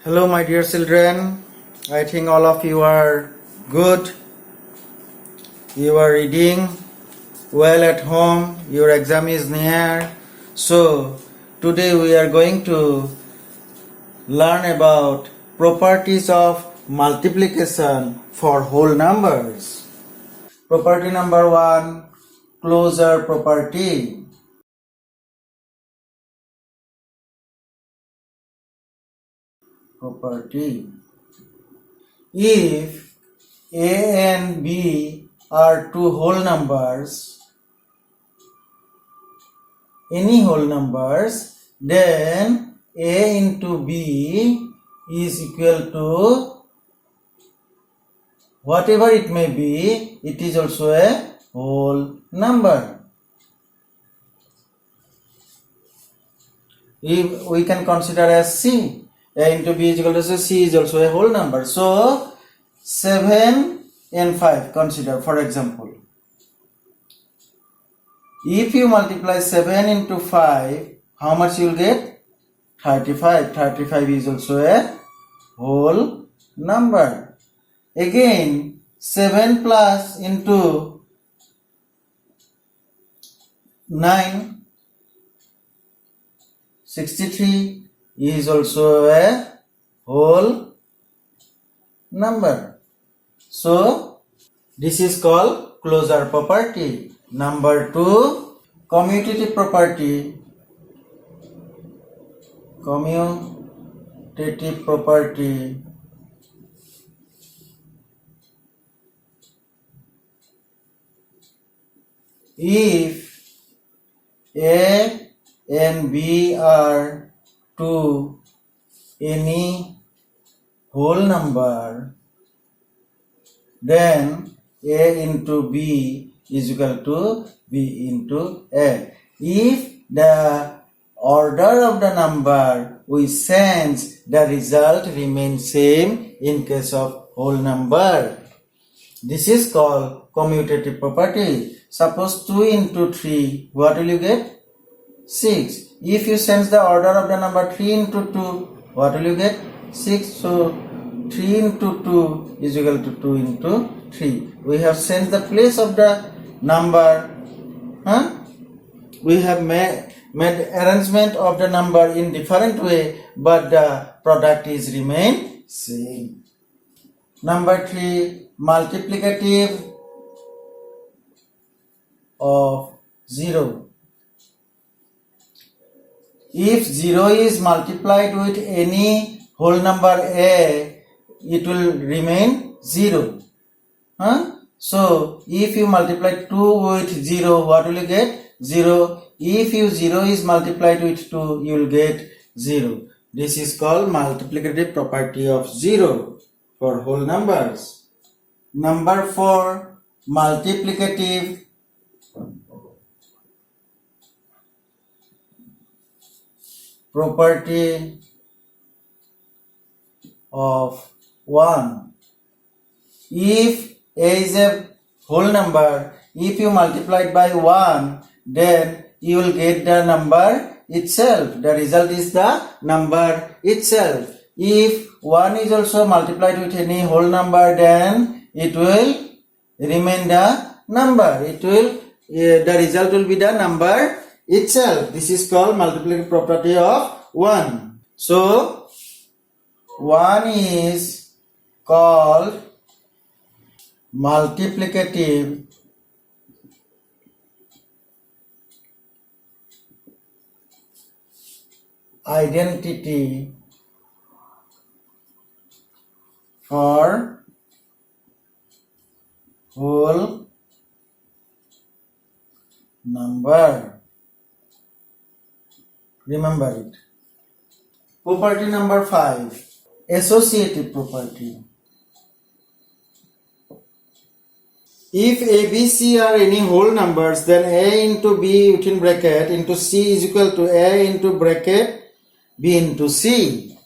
Hello, my dear children. I think all of you are good. You are reading well at home. Your exam is near. So, today we are going to learn about properties of multiplication for whole numbers. Property number 1, closure property. If A and B are two whole numbers, any whole numbers, then A into B is equal to whatever it may be, it is also a whole number. If we can consider as C, A into B is equal to C is also a whole number. So 7 and 5, consider for example. If you multiply 7 into 5, how much you will get? 35. 35 is also a whole number. Again, 7 plus into 9, 63 is also a whole number. So, this is called closure property. Number 2, commutative property. Commutative property. If A and B are to any whole number, then A into B is equal to B into A. If the order of the number we sense, the result remains same in case of whole number. This is called commutative property. Suppose 2 into 3, what will you get? 6. If you sense the order of the number 3 into 2, what will you get? 6. So 3 into 2 is equal to 2 into 3. We have sensed the place of the number. We have made arrangement of the number in different way, but the product is remain same. Number 3, multiplicative of 0. If 0 is multiplied with any whole number A, it will remain 0. So, if you multiply 2 with 0, what will you get? 0. If 0 is multiplied with 2, you will get 0. This is called multiplicative property of 0 for whole numbers. Number 4, multiplicative property of 1. If A is a whole number, if you multiply it by 1, then you will get the number itself. The result is the number itself. If 1 is also multiplied with any whole number, then it will remain the number. The result will be the number itself. This is called multiplicative property of 1. So, 1 is called multiplicative identity for whole number. Remember it. Property number 5, associative property. If A, B, C are any whole numbers, then A into B within bracket into C is equal to A into bracket B into C.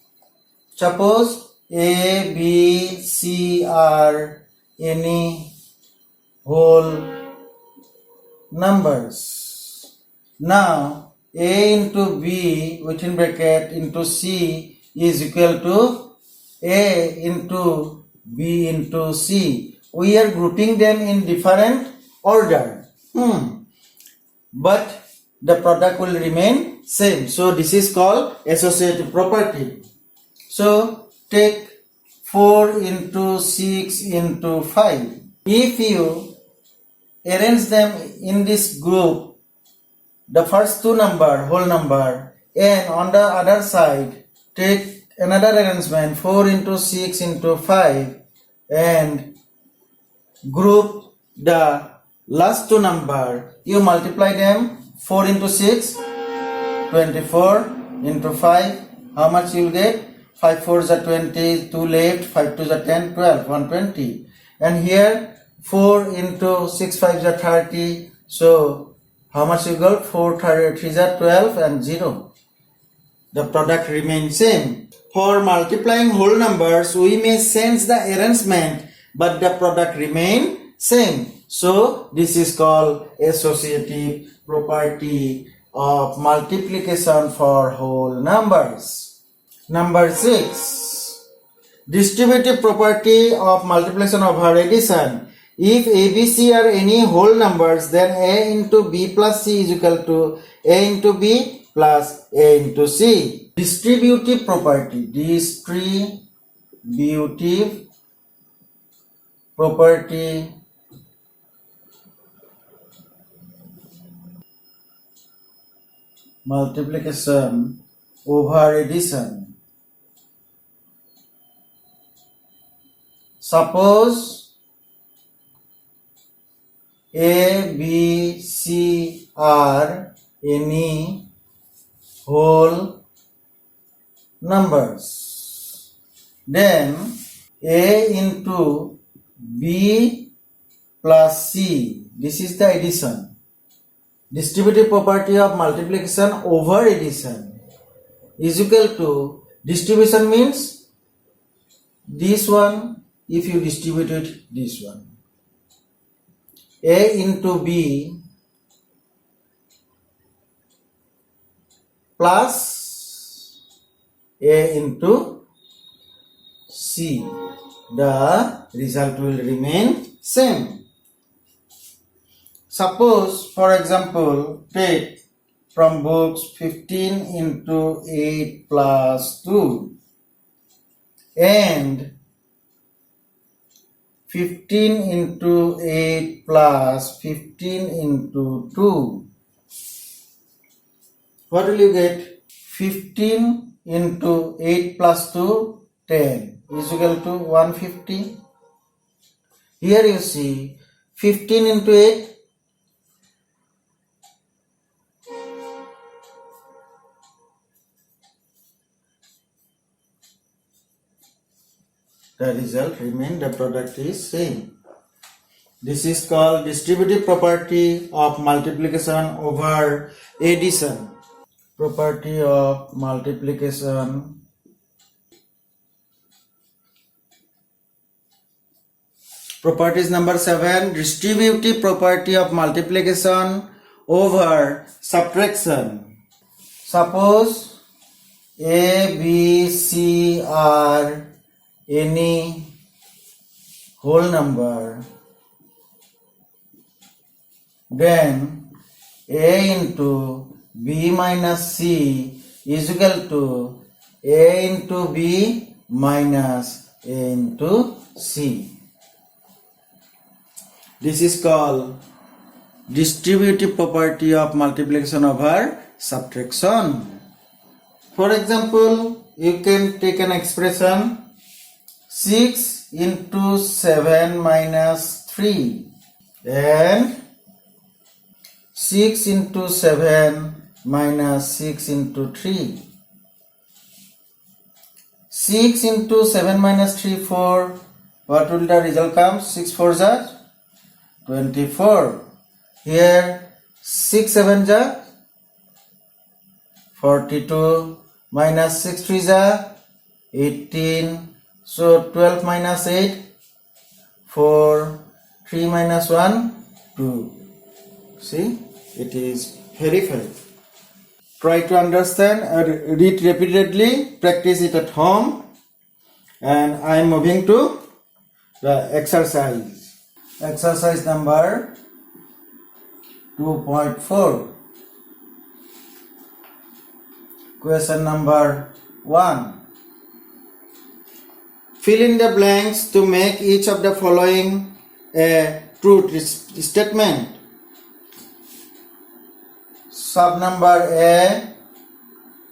Suppose A, B, C are any whole numbers. Now A into B within bracket into C is equal to A into B into C. We are grouping them in different order. But the product will remain same. So this is called associative property. So take 4 into 6 into 5. If you arrange them in this group, the first two number, whole number, and on the other side, take another arrangement 4 into 6 into 5 and group the last two number. You multiply them 4 into 6, 24 into 5. How much you will get? 5 4s are 20, 2 left, 5 2s are 10, 12, 120. And here 4 into 6 5s are 30. So how much you got? 4 3s are 12 and 0. The product remains same. For multiplying whole numbers, we may change the arrangement, but the product remain same. So this is called associative property of multiplication for whole numbers. Number 6. Distributive property of multiplication over addition. If A, B, C are any whole numbers, then A into B plus C is equal to A into B plus A into C. Distributive property. Distributive property multiplication over addition. Suppose A, B, C are any whole numbers, then A into B plus C, this is the addition. Distributive property of multiplication over addition is equal to, distribution means this one if you distribute this one. A into B plus A into C. The result will remain same. Suppose, for example, take from books 15 into 8 plus 2 and 15 into 8 plus 15 into 2. What will you get? 15 into 8 plus 2, 10 is equal to 150. Here you see 15 into 8, the result remain, the product is same. This is called distributive property of multiplication over addition. Property of multiplication properties number 7. Distributive property of multiplication over subtraction. Suppose A, B, C are any whole number, then A into B minus C is equal to A into B minus A into C. This is called distributive property of multiplication over subtraction. For example, you can take an expression 6 into 7 minus 3 and 6 into 7 minus 6 into 3. 6 into 7 minus 3, 4. What will the result come? 6 4s are 24. Here 6 7s are 42 minus 6 3s are 18. So 12 minus 8, 4, 3 minus 1, 2. See, it is verified. Try to understand and read repeatedly, practice it at home. And I am moving to the exercise. Exercise number 2.4. Question number 1. Fill in the blanks to make each of the following a true statement. Sub number A,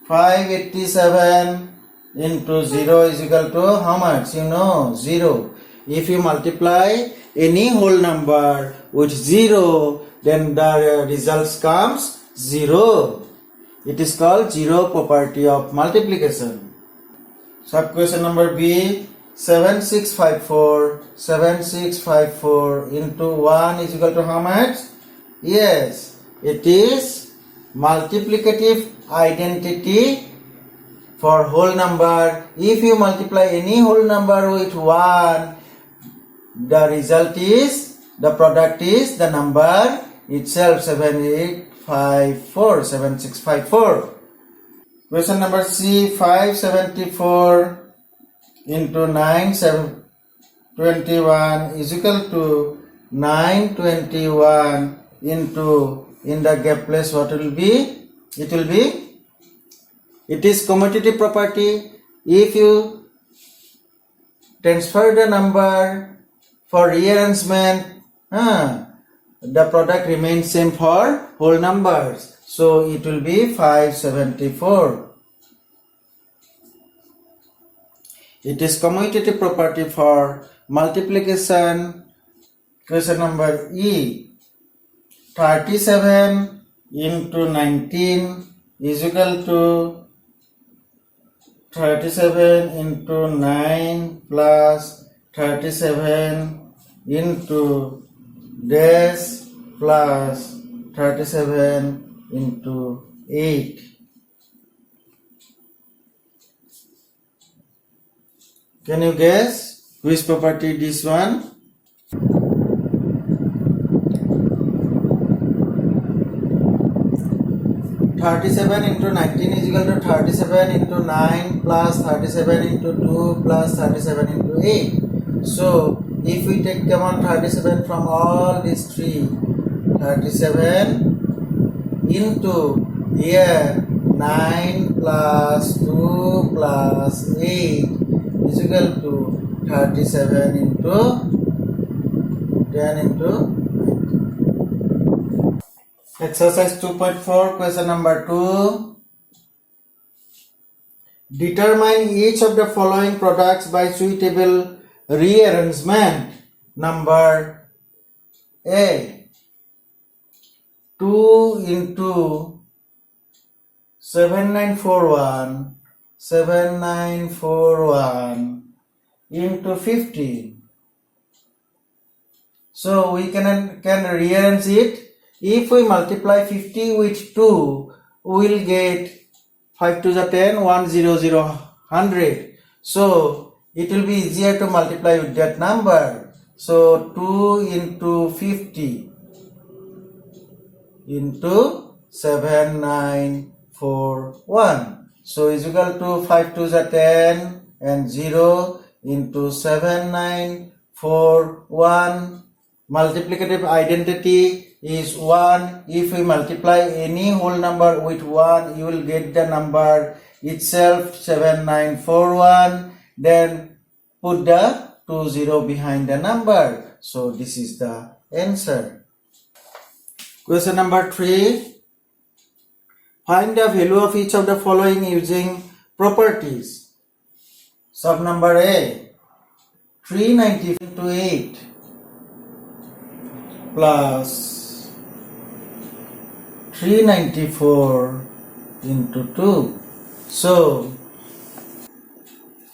587 into 0 is equal to how much? You know, 0. If you multiply any whole number with 0, then the results comes 0. It is called zero property of multiplication. Sub question number B, 7654 into 1 is equal to how much? Yes, it is multiplicative identity for whole number. If you multiply any whole number with 1, the result is, the product is the number itself, 7654. Question number C, 574 into 921 is equal to 921 into, in the gap place, what will be? It will be, it is commutative property. If you transfer the number for rearrangement, the product remains same for whole numbers. So it will be 574. It is commutative property for multiplication. Question number E, 37 into 19 is equal to 37 into 9 plus 37 into dash plus 37 into 8. Can you guess which property this one? (37 into 19 is equal to 37 into 9 plus 37 into 2 plus 37 into 8. So if we take common 37 from all these three, 37 into here 9 plus 2 plus 8 is equal to 37 into 10 into 19. Exercise 2.4, question number 2. Determine each of the following products by suitable rearrangement. Number A, 2 into 7941 into 15. So we can rearrange it. If we multiply 50 with 2, we will get 5 to the 10, 1, 0, 0, 100. So it will be easier to multiply with that number. So 2 into 50 into 7941. So is equal to 5 to the 10 and 0 into 7941. Multiplicative identity is 1. If we multiply any whole number with 1, you will get the number itself, 7941. Then put the 20 behind the number. So this is the answer. Question number 3. Find the value of each of the following using properties. Sub number A, 390 into 8 plus 394 into 2. So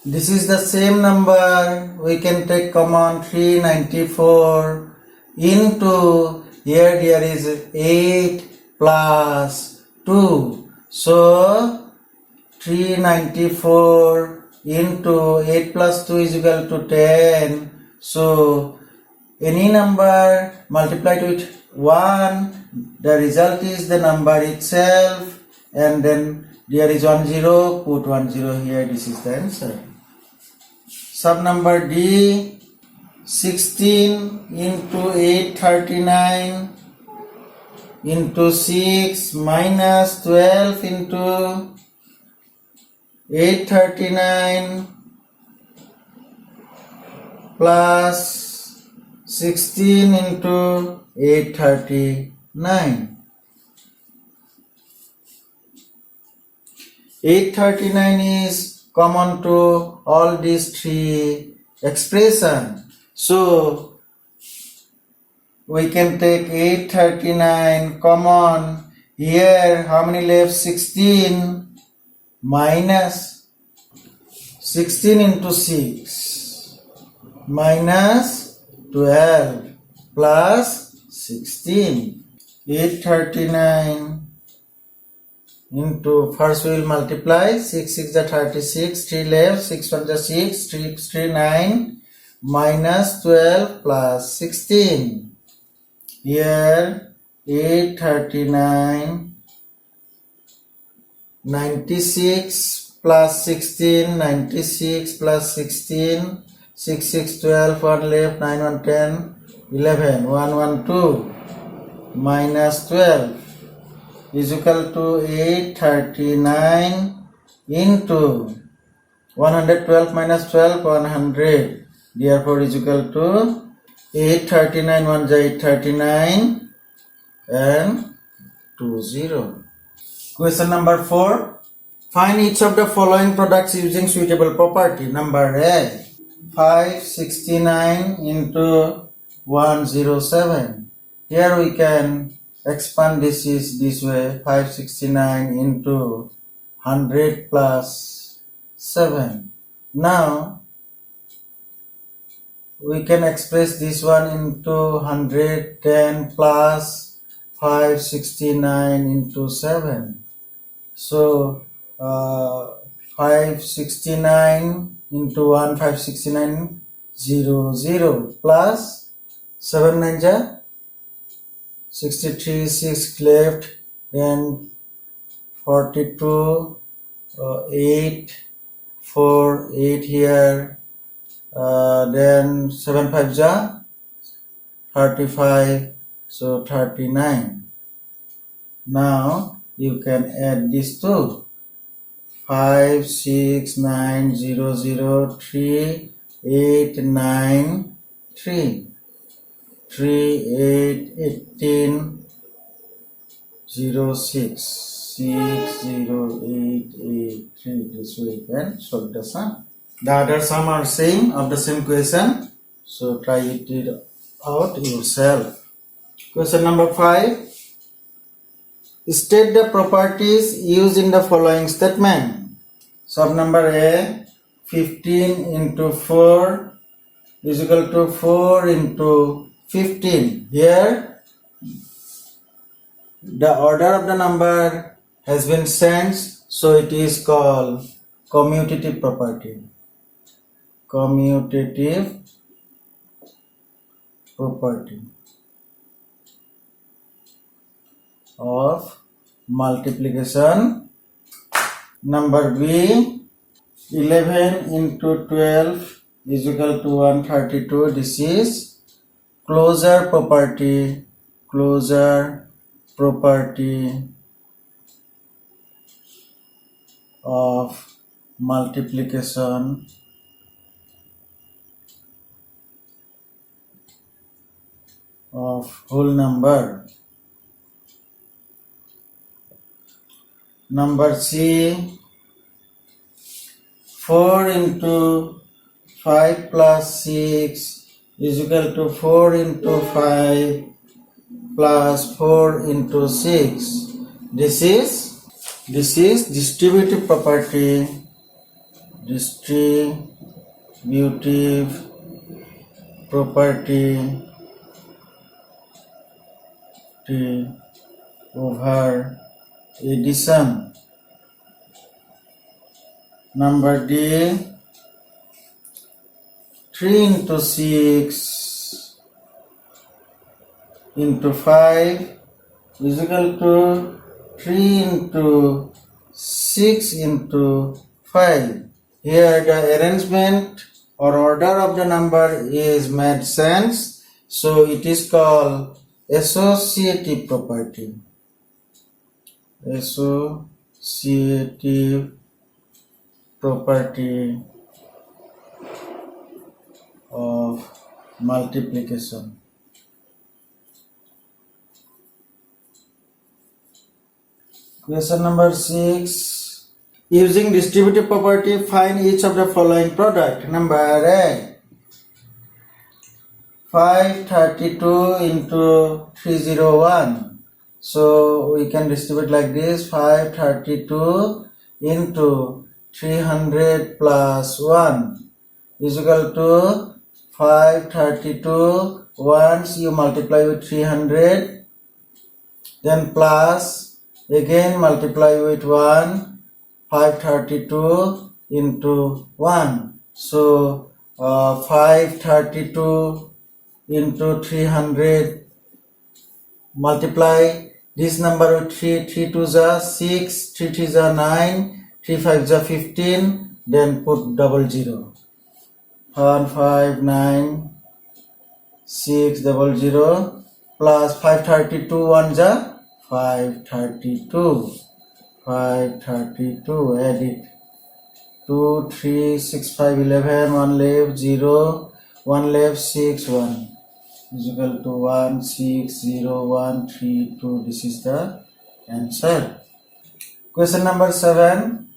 this is the same number. We can take common 394 into, here there is 8 plus 2. So 394 into 8 plus 2 is equal to 10. So any number multiplied with 1, the result is the number itself, and then there is 1 0, put 1 0 here. This is the answer. Sub number D, 16 into 839 into 6 minus 12 into 839 plus 16 into 839. 839 is common to all these three expressions. So we can take 839 common. Here how many left? 16 minus 16 into 6 minus 12 plus 16. 839 into, first we will multiply, 6 6 is 36, 3 left, 6 1 is 6, 3 3 9 minus 12 plus 16. Here 839 96 plus 16, 96 plus 16, 6 6 12, 1 left, 9 1 10, 11, 1 1 2 minus 12 is equal to 839 into 112 minus 12, 100. Therefore is equal to 839 1 is 839 and 20. Question number 4. Find each of the following products using suitable property. Number A, 569 into 107. Here we can expand this is this way, 569 into 100 plus 7. Now we can express this one into 110 plus 569 into 7. So 569 into 1, 569 0 0 plus 7 9 ja 63, 6 left, then 42, 8, 4, 8 here, then 7 5 ja 35, so 39. Now you can add these two, 5 6 9 0 0 3 8 9 3 3 8 18 0 6 6 0 8 8 3. This way you can solve the sum. The other sum are same of the same question, so try it out yourself. Question number 5. State the properties used in the following statement. Sub number A, 15 into 4 is equal to 4 into 15. Here the order of the number has been changed, so it is called commutative property. Commutative property of multiplication. Number B, 11 into 12 is equal to 132. This is closure property of multiplication of whole number. Number C, 4 into 5 plus 6 is equal to 4 into 5 plus 4 into 6. This is distributive property. Distributive property over addition. Number D, 3 into 6 into 5 is equal to 3 into 6 into 5. Here the arrangement or order of the number is made sense, so it is called associative property. Associative property of multiplication. Question number 6. Using distributive property, find each of the following product. Number A. 532 into 301. So we can distribute like this: 532 into 300 plus 1 is equal to 532. Once you multiply with 300, then plus again multiply with 1. 532 into 1. So 532 into 300, multiply this number with 3. 3 2s are 6, 3 3s are 9, 3 5s are 15, then put 00. 159,600 plus 532 1s are 532. 532, add it. 2 3 6 5 11, 1 left 0, 1 left 6 1 is equal to 1 6 0 1 3 2. This is the answer. Question number 7.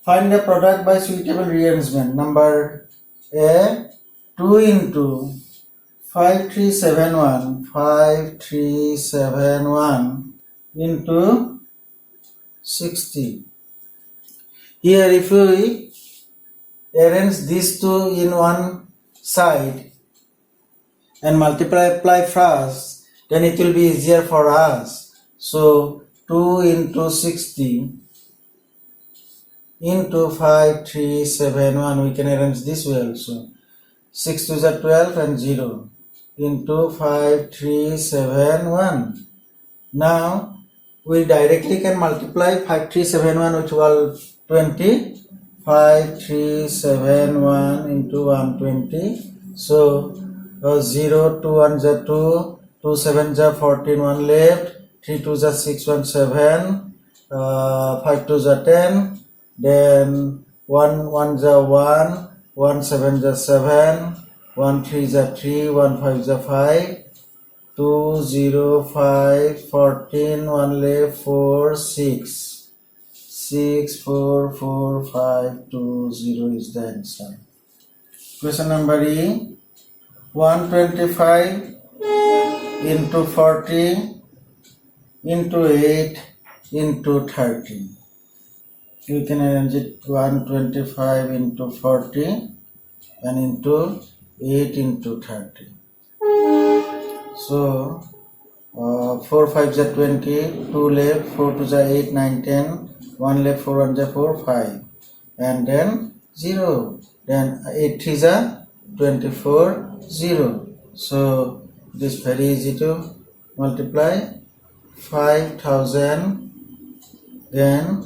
Find the product by suitable rearrangement. Number A. 2 into 5371 into 60. Here if we arrange these two in one side and multiply first, then it will be easier for us. So 2 into 60 into 5371, we can arrange this way also. 6 2s are 12 and 0 into 5371. Now we directly can multiply 5371 with 120. 5371 into 120. So 0, 2 1s are 2, 2 7s are 14, 1 left, 3 2s are 6, 1 7, 5 2s are 10, then 1 1s are 1, 1 7s are 7, 1 3s are 3, 1 5s are 5, 2 0 5 14, 1 left 4 6, 6 4 4 5 2 0 is the answer. Question number E. 125 into 40 into 8 into 30. You can arrange it 125 into 40 and into 8 into 30. So 4 5s are 20, 2 left, 4 2s are 8, 9, 10, 1 left, 4 1s are 4, 5, and then 0. Then 8 3s are 24, 0. So it is very easy to multiply. 5,000, then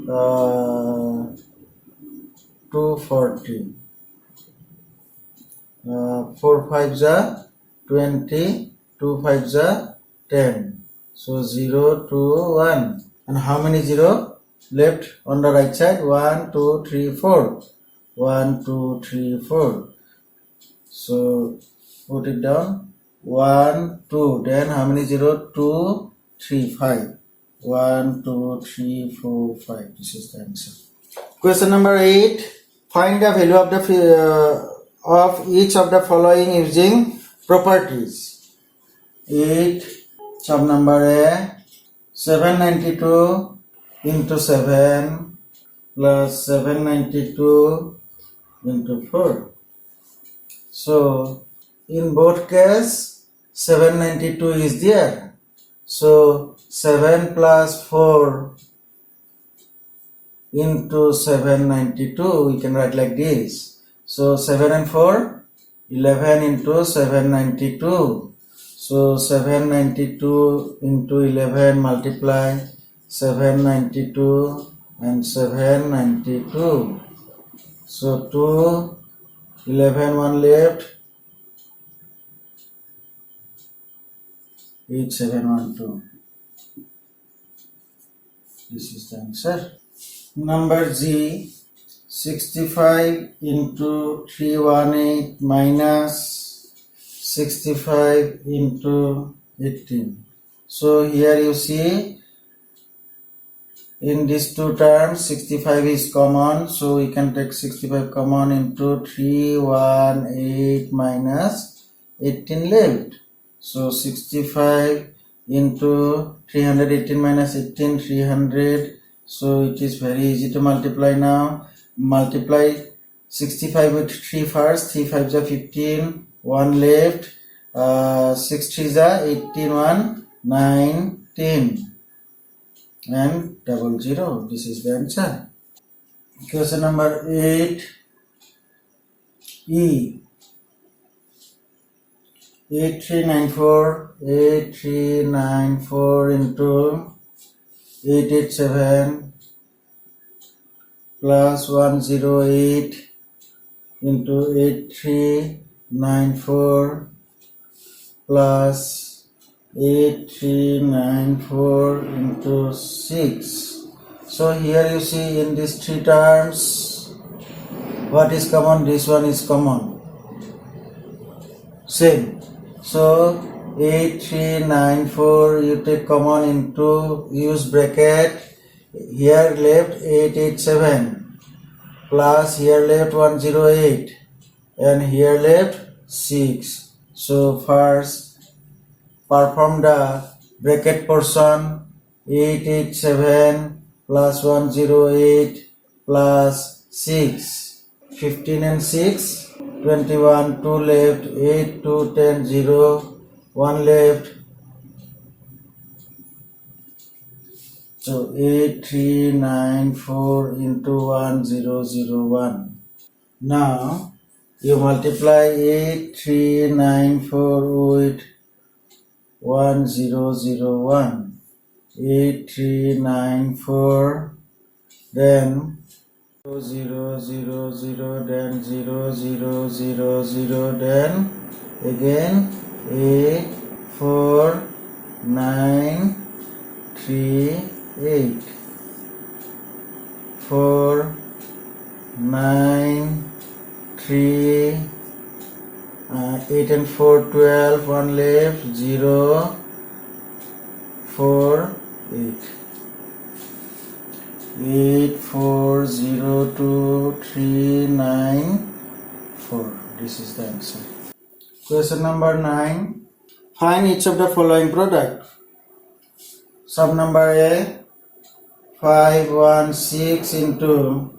240. 4 5s are 20, 2 5s are 10. So 0, 2, 1. And how many 0 left on the right side? 1, 2, 3, 4. 1, 2, 3, 4. So put it down. 1, 2. Then how many 0? 2, 3, 5. 1, 2, 3, 4, 5. This is the answer. Question number 8. Find the value of the of each of the following using properties. 8. Sum number A. 792 into 7 plus 792 into 4. So in both cases 792 is there. So 7 plus 4 into 792, we can write like this. So 7 and 4, 11 into 792. So 792 into 11, multiply 792 and 792. So 2 11 1 left, 8 7 1 2. This is the answer. Number G, 65 into 318 minus 65 into 18. So here you see, in these two terms 65 is common, so we can take 65 common into 318 minus 18 left. So 65 into 318 minus 18, 300. So it is very easy to multiply now. Multiply 65 with 3 first. 3 5s are 15, 1 left, 6 3s are 18, 1 19 and 00. This is the answer. Question number 8, E. 8394 into 887 plus 108 into 8394 plus 8394 into 6. So here you see, in these three terms, what is common? This one is common. Same. So 8394 you take common into, use bracket, here left 887 plus here left 108 and here left 6. So first perform the bracket portion. 887 plus 108 plus 6, 15 and 6, 21, 2 left, 8 2 10 0, 1 left. So 8394 into 1001. Now you multiply 8394 with 1001. 8394, then 000, then 0000, then again 84938, 493, 8 and 4 12, 1 left, 0 4 8, 840239 4. This is the answer. Question number 9. Find each of the following product. Sum number A, 516 into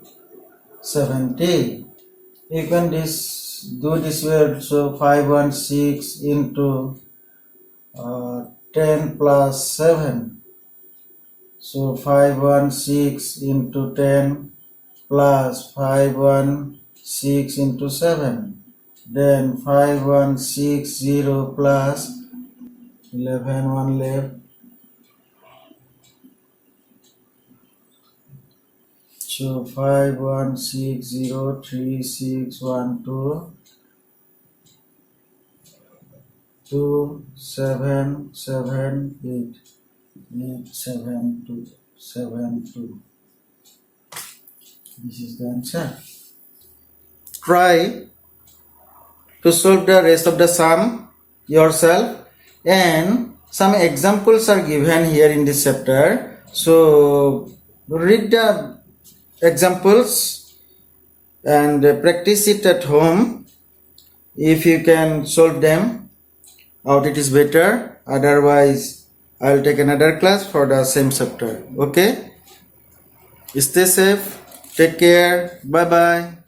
70. You can do this way. So 516 into 10 plus 7. So 516 into 10 plus 516 into 7. Then 5160 plus 11 1 left. So 5160 3612 2778 87272. This is the answer. Try to solve the rest of the sum yourself, and some examples are given here in this chapter. So read the examples and practice it at home. If you can solve them out, it is better. Otherwise, I'll take another class for the same chapter. Okay? Stay safe. Take care. Bye bye.